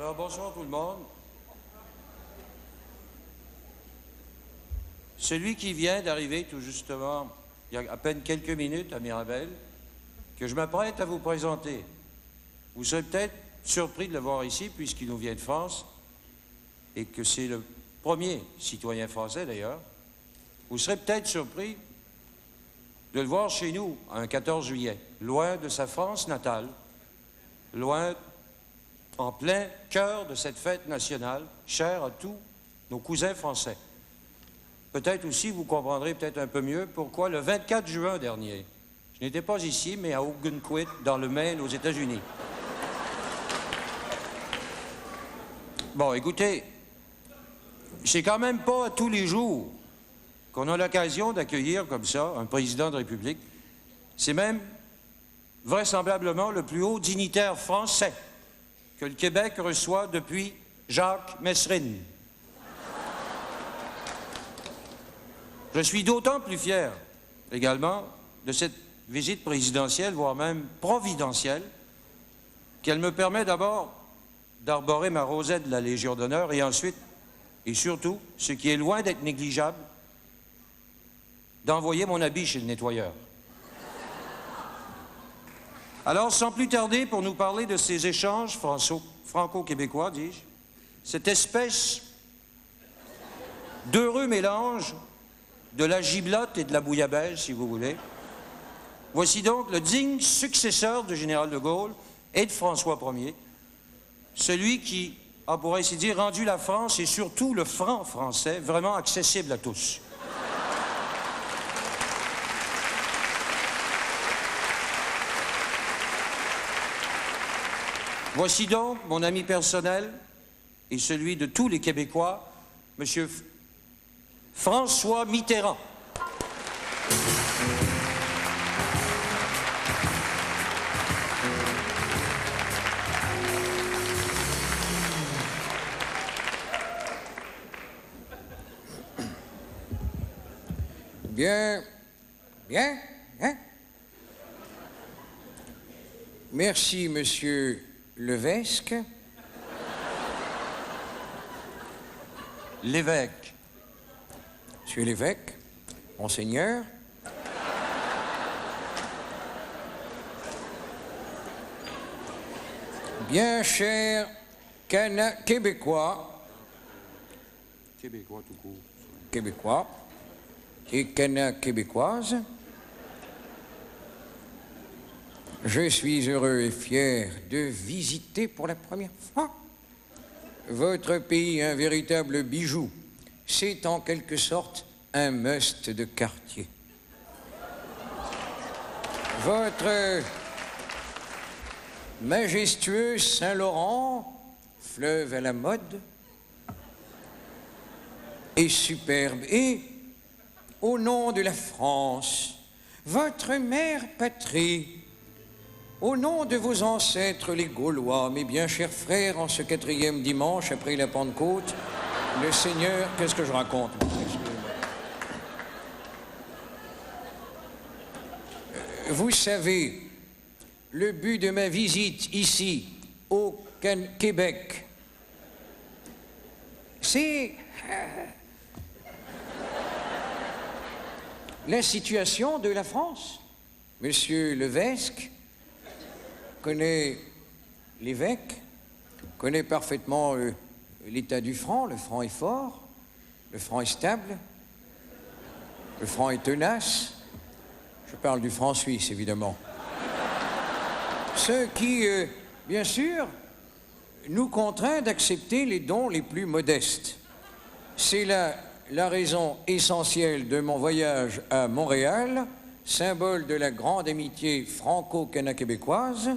Alors, bonsoir tout le monde. Celui qui vient d'arriver tout justement, il y a à peine quelques minutes à Mirabel, que je m'apprête à vous présenter. Vous serez peut-être surpris de le voir ici, puisqu'il nous vient de France, et que c'est le premier citoyen français d'ailleurs. Vous serez peut-être surpris de le voir chez nous, un 14 juillet, loin de sa France natale, loin, en plein cœur de cette fête nationale, chère à tous nos cousins français. Peut-être aussi, vous comprendrez peut-être un peu mieux pourquoi le 24 juin dernier, je n'étais pas ici, mais à Ogunquit, dans le Maine, aux États-Unis. Bon, écoutez, c'est quand même pas tous les jours qu'on a l'occasion d'accueillir comme ça un président de République. C'est même vraisemblablement le plus haut dignitaire français que le Québec reçoit depuis Jacques Messrine. Je suis d'autant plus fier, également, de cette visite présidentielle, voire même providentielle, qu'elle me permet d'abord d'arborer ma rosette de la Légion d'honneur et ensuite, et surtout, ce qui est loin d'être négligeable, d'envoyer mon habit chez le nettoyeur. Alors, sans plus tarder, pour nous parler de ces échanges franco-québécois, dis-je, cette espèce d'heureux mélange de la giblotte et de la bouillabaisse, si vous voulez. Voici donc le digne successeur du général de Gaulle et de François Ier, celui qui a, pour ainsi dire, rendu la France et surtout le franc français vraiment accessible à tous. Voici donc mon ami personnel et celui de tous les Québécois, Monsieur François Mitterrand. Bien, hein? Merci, Monsieur Levesque. L'évêque. Monsieur l'évêque, Monseigneur. Bien cher Québécois. Québécois tout court. Québécois et québécoises. Je suis heureux et fier de visiter pour la première fois votre pays, un véritable bijou. C'est en quelque sorte un must de quartier. Votre majestueux Saint-Laurent, fleuve à la mode, est superbe. Et, au nom de la France, votre mère patrie, au nom de vos ancêtres les Gaulois, mes bien chers frères, en ce 4e dimanche après la Pentecôte, le Seigneur... Qu'est-ce que je raconte? Vous savez, le but de ma visite ici, au Québec, c'est la situation de la France. Monsieur Levesque connaît l'évêque, connaît parfaitement l'état du franc. Le franc est fort, le franc est stable, le franc est tenace. Je parle du franc suisse, évidemment. Ce qui, bien sûr, nous contraint d'accepter les dons les plus modestes. C'est là la raison essentielle de mon voyage à Montréal, symbole de la grande amitié franco-cana-québécoise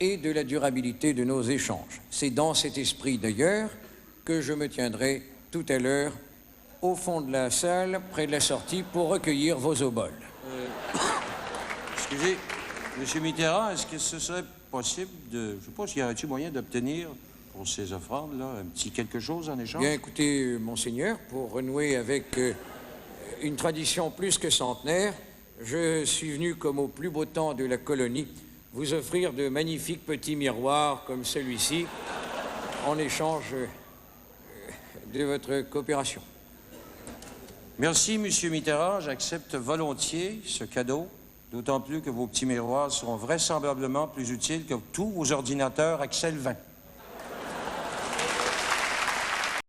et de la durabilité de nos échanges. C'est dans cet esprit, d'ailleurs, que je me tiendrai tout à l'heure au fond de la salle, près de la sortie, pour recueillir vos oboles. Excusez, M. Mitterrand, est-ce que ce serait possible de... Je ne sais pas s'il y aurait-il moyen d'obtenir pour ces offrandes-là un petit quelque chose en échange? Bien, écoutez, Monseigneur, pour renouer avec une tradition plus que centenaire, je suis venu comme au plus beau temps de la colonie vous offrir de magnifiques petits miroirs comme celui-ci en échange de votre coopération. Merci, Monsieur Mitterrand. J'accepte volontiers ce cadeau, d'autant plus que vos petits miroirs seront vraisemblablement plus utiles que tous vos ordinateurs Excel 20.